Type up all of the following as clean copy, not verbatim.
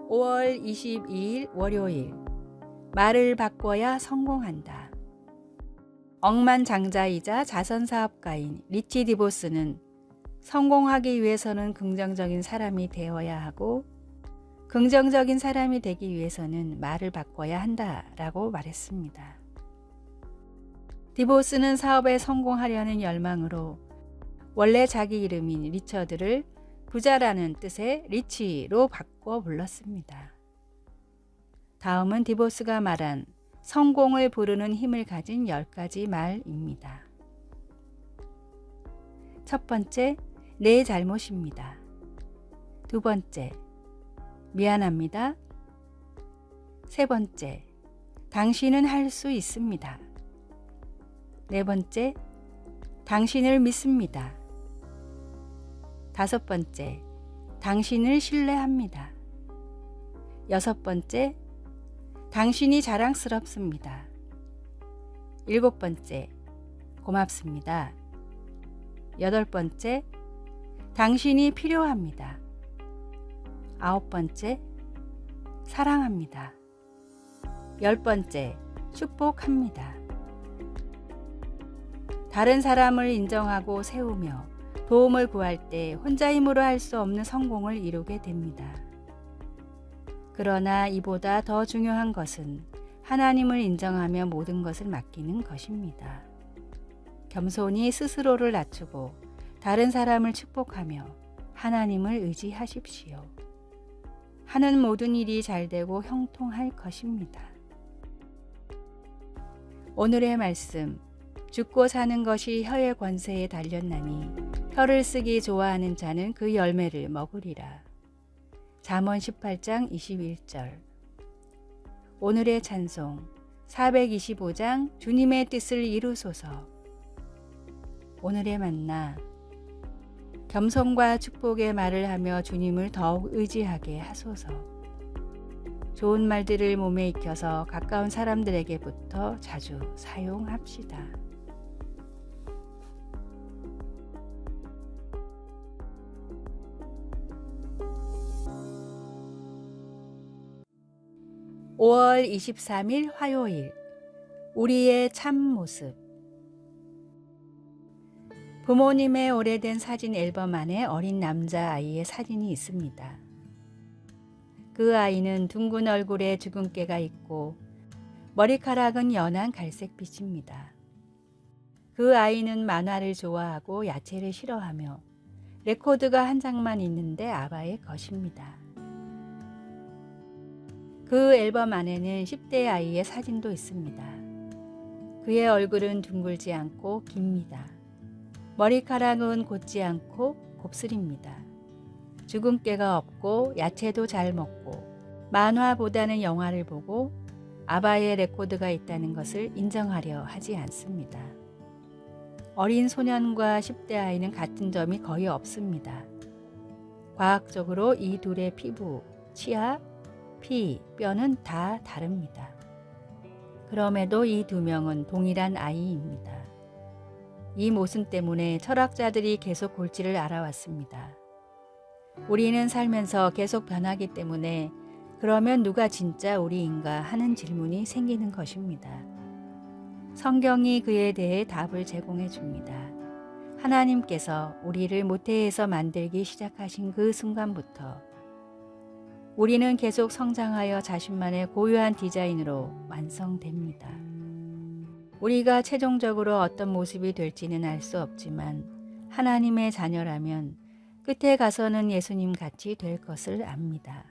5월 22일 월요일. 말을 바꿔야 성공한다. 억만장자이자 자선사업가인 리치 디보스는 성공하기 위해서는 긍정적인 사람이 되어야 하고 긍정적인 사람이 되기 위해서는 말을 바꿔야 한다라고 말했습니다. 디보스는 사업에 성공하려는 열망으로 원래 자기 이름인 리처드를 부자라는 뜻의 리치로 바꿔 불렀습니다. 다음은 디보스가 말한 성공을 부르는 힘을 가진 10가지 말입니다. 첫 번째, 내 잘못입니다. 두 번째, 미안합니다. 세 번째, 당신은 할 수 있습니다. 네 번째, 당신을 믿습니다. 다섯 번째, 당신을 신뢰합니다. 여섯 번째, 당신이 자랑스럽습니다. 일곱 번째, 고맙습니다. 여덟 번째, 당신이 필요합니다. 아홉 번째, 사랑합니다. 열 번째, 축복합니다. 다른 사람을 인정하고 세우며 도움을 구할 때 혼자 힘으로 할 수 없는 성공을 이루게 됩니다. 그러나 이보다 더 중요한 것은 하나님을 인정하며 모든 것을 맡기는 것입니다. 겸손히 스스로를 낮추고 다른 사람을 축복하며 하나님을 의지하십시오. 하는 모든 일이 잘되고 형통할 것입니다. 오늘의 말씀. 죽고 사는 것이 혀의 권세에 달렸나니 혀를 쓰기 좋아하는 자는 그 열매를 먹으리라. 잠언 18장 21절. 오늘의 찬송 425장 주님의 뜻을 이루소서. 오늘의 만나 겸손과 축복의 말을 하며 주님을 더욱 의지하게 하소서. 좋은 말들을 몸에 익혀서 가까운 사람들에게부터 자주 사용합시다. (5월 23일) 화요일. 우리의 참모습. 부모님의 오래된 사진 앨범 안에 어린 남자아이의 사진이 있습니다. 그 아이는 둥근 얼굴에 주근깨가 있고 머리카락은 연한 갈색빛입니다. 그 아이는 만화를 좋아하고 야채를 싫어하며 레코드가 한 장만 있는데 아바의 것입니다. 그 앨범 안에는 10대 아이의 사진도 있습니다. 그의 얼굴은 둥글지 않고 깁니다. 머리카락은 곧지 않고 곱슬입니다. 주근깨가 없고 야채도 잘 먹고 만화보다는 영화를 보고 아바의 레코드가 있다는 것을 인정하려 하지 않습니다. 어린 소년과 10대 아이는 같은 점이 거의 없습니다. 과학적으로 이 둘의 피부, 치아, 피, 뼈는 다 다릅니다. 그럼에도 이 두 명은 동일한 아이입니다. 이 모습 때문에 철학자들이 계속 골치를 앓아왔습니다. 우리는 살면서 계속 변하기 때문에 그러면 누가 진짜 우리인가 하는 질문이 생기는 것입니다. 성경이 그에 대해 답을 제공해 줍니다. 하나님께서 우리를 모태에서 만들기 시작하신 그 순간부터 우리는 계속 성장하여 자신만의 고유한 디자인으로 완성됩니다. 우리가 최종적으로 어떤 모습이 될지는 알 수 없지만 하나님의 자녀라면 끝에 가서는 예수님 같이 될 것을 압니다.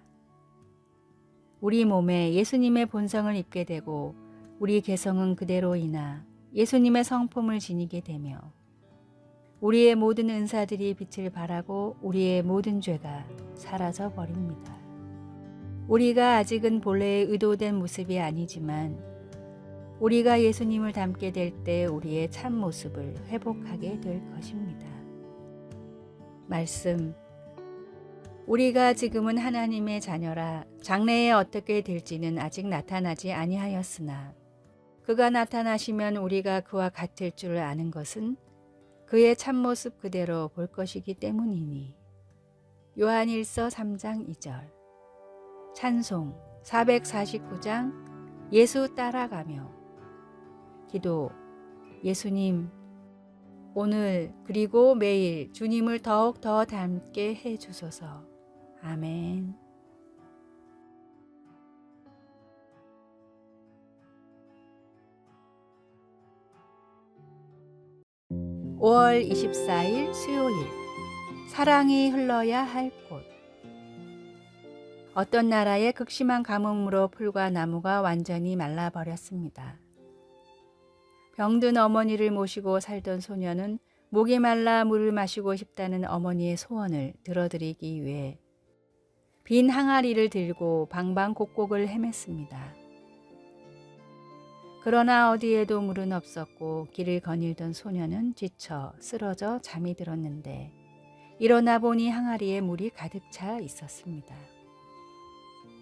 우리 몸에 예수님의 본성을 입게 되고 우리 개성은 그대로이나 예수님의 성품을 지니게 되며 우리의 모든 은사들이 빛을 발하고 우리의 모든 죄가 사라져 버립니다. 우리가 아직은 본래의 의도된 모습이 아니지만 우리가 예수님을 닮게 될 때 우리의 참 모습을 회복하게 될 것입니다. 말씀. 우리가 지금은 하나님의 자녀라 장래에 어떻게 될지는 아직 나타나지 아니하였으나 그가 나타나시면 우리가 그와 같을 줄 아는 것은 그의 참모습 그대로 볼 것이기 때문이니. 요한일서 3장 2절. 찬송 449장 예수 따라가며 기도. 예수님, 오늘 그리고 매일 주님을 더욱 더 닮게 해 주소서. 아멘. 5월 24일 수요일. 사랑이 흘러야 할 곳. 어떤 나라의 극심한 가뭄으로 풀과 나무가 완전히 말라버렸습니다. 병든 어머니를 모시고 살던 소녀는 목이 말라 물을 마시고 싶다는 어머니의 소원을 들어드리기 위해 빈 항아리를 들고 방방곡곡을 헤맸습니다. 그러나 어디에도 물은 없었고 길을 거닐던 소녀는 지쳐 쓰러져 잠이 들었는데 일어나 보니 항아리에 물이 가득 차 있었습니다.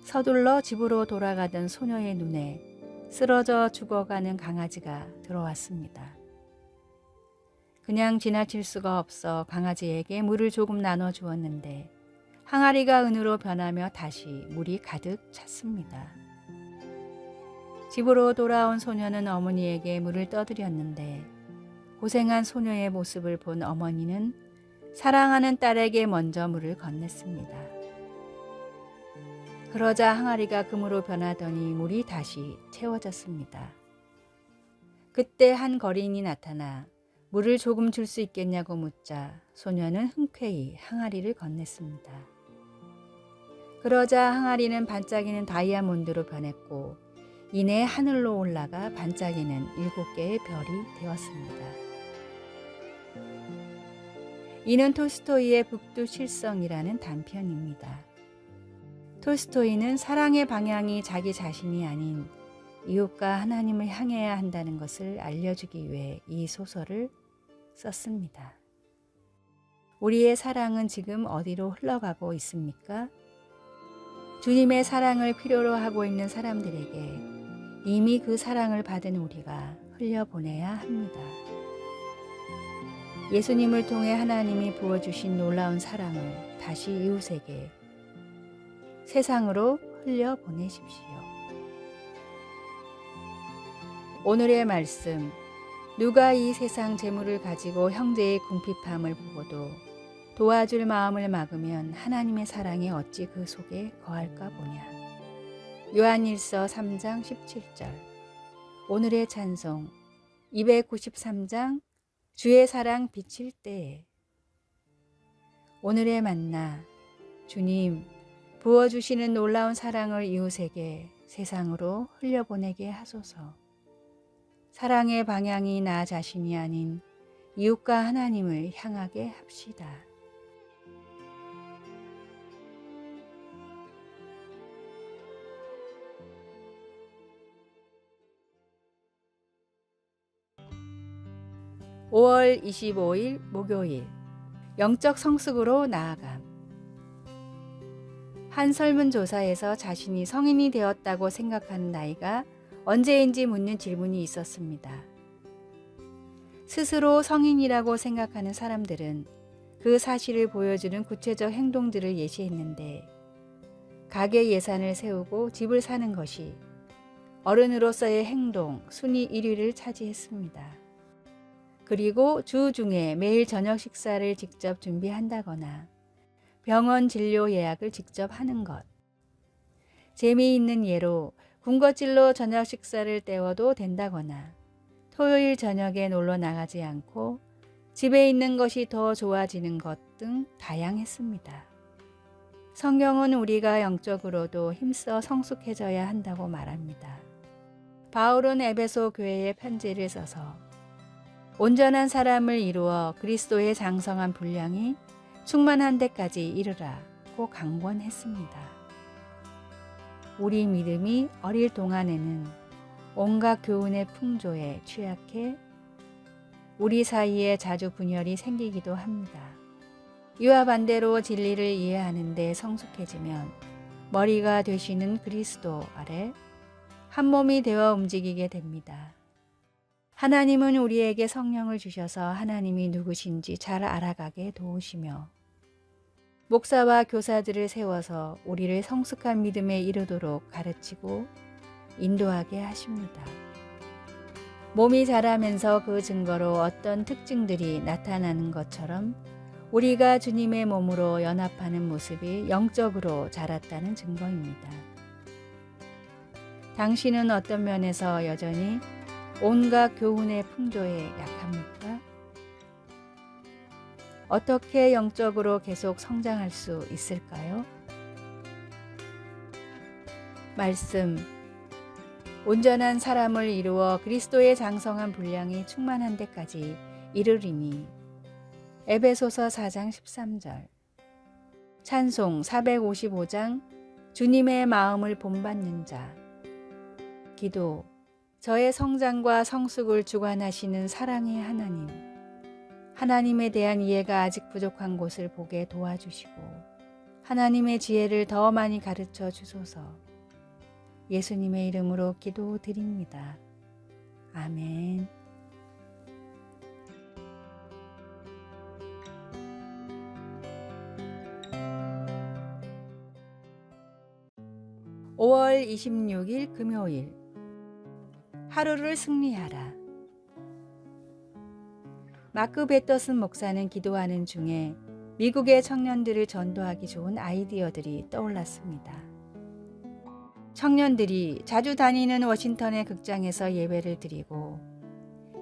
서둘러 집으로 돌아가던 소녀의 눈에 쓰러져 죽어가는 강아지가 들어왔습니다. 그냥 지나칠 수가 없어 강아지에게 물을 조금 나눠 주었는데 항아리가 은으로 변하며 다시 물이 가득 찼습니다. 집으로 돌아온 소녀는 어머니에게 물을 떠드렸는데 고생한 소녀의 모습을 본 어머니는 사랑하는 딸에게 먼저 물을 건넸습니다. 그러자 항아리가 금으로 변하더니 물이 다시 채워졌습니다. 그때 한 거린이 나타나 물을 조금 줄 수 있겠냐고 묻자 소녀는 흔쾌히 항아리를 건넸습니다. 그러자 항아리는 반짝이는 다이아몬드로 변했고 이내 하늘로 올라가 반짝이는 7개의 별이 되었습니다. 이는 톨스토이의 북두칠성이라는 단편입니다. 톨스토이는 사랑의 방향이 자기 자신이 아닌 이웃과 하나님을 향해야 한다는 것을 알려주기 위해 이 소설을 썼습니다. 우리의 사랑은 지금 어디로 흘러가고 있습니까? 주님의 사랑을 필요로 하고 있는 사람들에게 이미 그 사랑을 받은 우리가 흘려보내야 합니다. 예수님을 통해 하나님이 부어주신 놀라운 사랑을 다시 이웃에게 세상으로 흘려보내십시오. 오늘의 말씀. 누가 이 세상 재물을 가지고 형제의 궁핍함을 보고도 도와줄 마음을 막으면 하나님의 사랑이 어찌 그 속에 거할까 보냐. 요한일서 3장 17절. 오늘의 찬송 293장 주의 사랑 비칠 때에. 오늘의 만나. 주님, 부어주시는 놀라운 사랑을 이웃에게 세상으로 흘려보내게 하소서. 사랑의 방향이 나 자신이 아닌 이웃과 하나님을 향하게 합시다. (5월 25일) 목요일. 영적 성숙으로 나아감. 한 설문조사에서 자신이 성인이 되었다고 생각하는 나이가 언제인지 묻는 질문이 있었습니다. 스스로 성인이라고 생각하는 사람들은 그 사실을 보여주는 구체적 행동들을 예시했는데 가계 예산을 세우고 집을 사는 것이 어른으로서의 행동 순위 1위를 차지했습니다. 그리고 주 중에 매일 저녁 식사를 직접 준비한다거나 병원 진료 예약을 직접 하는 것. 재미있는 예로 군것질로 저녁 식사를 때워도 된다거나 토요일 저녁에 놀러 나가지 않고 집에 있는 것이 더 좋아지는 것 등 다양했습니다. 성경은 우리가 영적으로도 힘써 성숙해져야 한다고 말합니다. 바울은 에베소 교회에 편지를 써서 온전한 사람을 이루어 그리스도의 장성한 분량이 충만한 데까지 이르라고 강권했습니다. 우리 믿음이 어릴 동안에는 온갖 교훈의 풍조에 취약해 우리 사이에 자주 분열이 생기기도 합니다. 이와 반대로 진리를 이해하는 데 성숙해지면 머리가 되시는 그리스도 아래 한 몸이 되어 움직이게 됩니다. 하나님은 우리에게 성령을 주셔서 하나님이 누구신지 잘 알아가게 도우시며 목사와 교사들을 세워서 우리를 성숙한 믿음에 이르도록 가르치고 인도하게 하십니다. 몸이 자라면서 그 증거로 어떤 특징들이 나타나는 것처럼 우리가 주님의 몸으로 연합하는 모습이 영적으로 자랐다는 증거입니다. 당신은 어떤 면에서 여전히 온갖 교훈의 풍조에 약합니까? 어떻게 영적으로 계속 성장할 수 있을까요? 말씀. 온전한 사람을 이루어 그리스도의 장성한 분량이 충만한 데까지 이르리니. 에베소서 4장 13절. 찬송 455장 주님의 마음을 본받는 자. 기도. 저의 성장과 성숙을 주관하시는 사랑의 하나님. 하나님에 대한 이해가 아직 부족한 곳을 보게 도와주시고 하나님의 지혜를 더 많이 가르쳐 주소서. 예수님의 이름으로 기도드립니다. 아멘. (5월 26일) 금요일. 하루를 승리하라. 마크 베터슨 목사는 기도하는 중에 미국의 청년들을 전도하기 좋은 아이디어들이 떠올랐습니다. 청년들이 자주 다니는 워싱턴의 극장에서 예배를 드리고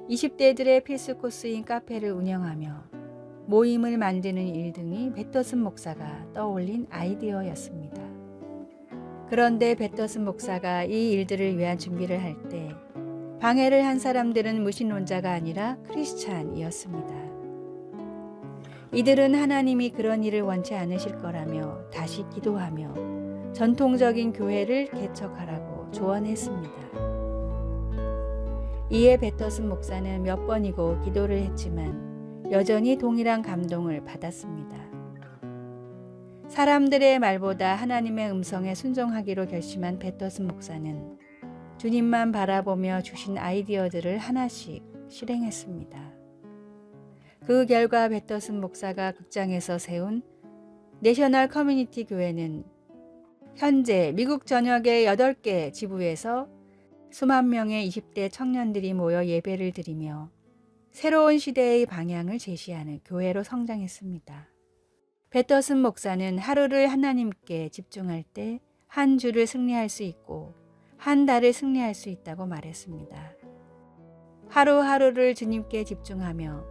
20대들의 필수 코스인 카페를 운영하며 모임을 만드는 일 등이 베터슨 목사가 떠올린 아이디어였습니다. 그런데 베터슨 목사가 이 일들을 위한 준비를 할 때 방해를 한 사람들은 무신론자가 아니라 크리스찬이었습니다. 이들은 하나님이 그런 일을 원치 않으실 거라며 다시 기도하며 전통적인 교회를 개척하라고 조언했습니다. 이에 베터슨 목사는 몇 번이고 기도를 했지만 여전히 동일한 감동을 받았습니다. 사람들의 말보다 하나님의 음성에 순종하기로 결심한 베터슨 목사는 주님만 바라보며 주신 아이디어들을 하나씩 실행했습니다. 그 결과 베터슨 목사가 극장에서 세운 내셔널 커뮤니티 교회는 현재 미국 전역의 8개 지부에서 수만 명의 20대 청년들이 모여 예배를 드리며 새로운 시대의 방향을 제시하는 교회로 성장했습니다. 베터슨 목사는 하루를 하나님께 집중할 때 한 주를 승리할 수 있고 한 달을 승리할 수 있다고 말했습니다. 하루하루를 주님께 집중하며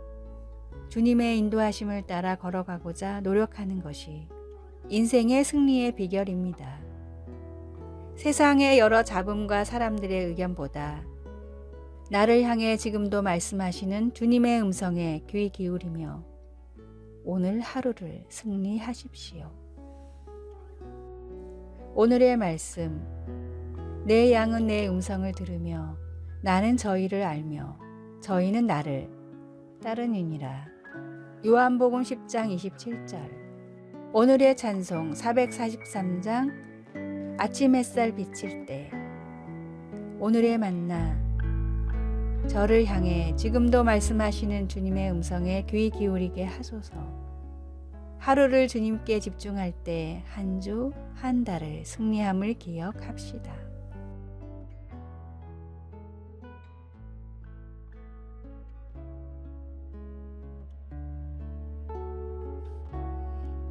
주님의 인도하심을 따라 걸어가고자 노력하는 것이 인생의 승리의 비결입니다. 세상의 여러 잡음과 사람들의 의견보다 나를 향해 지금도 말씀하시는 주님의 음성에 귀 기울이며 오늘 하루를 승리하십시오. 오늘의 말씀. 내 양은 내 음성을 들으며 나는 저희를 알며 저희는 나를 따르니라. 요한복음 10장 27절. 오늘의 찬송 443장 아침 햇살 비칠 때. 오늘의 만나. 저를 향해 지금도 말씀하시는 주님의 음성에 귀 기울이게 하소서. 하루를 주님께 집중할 때 한 주, 한 달을 승리함을 기억합시다.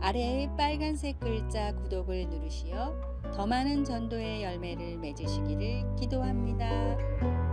아래의 빨간색 글자 구독을 누르시어 더 많은 전도의 열매를 맺으시기를 기도합니다.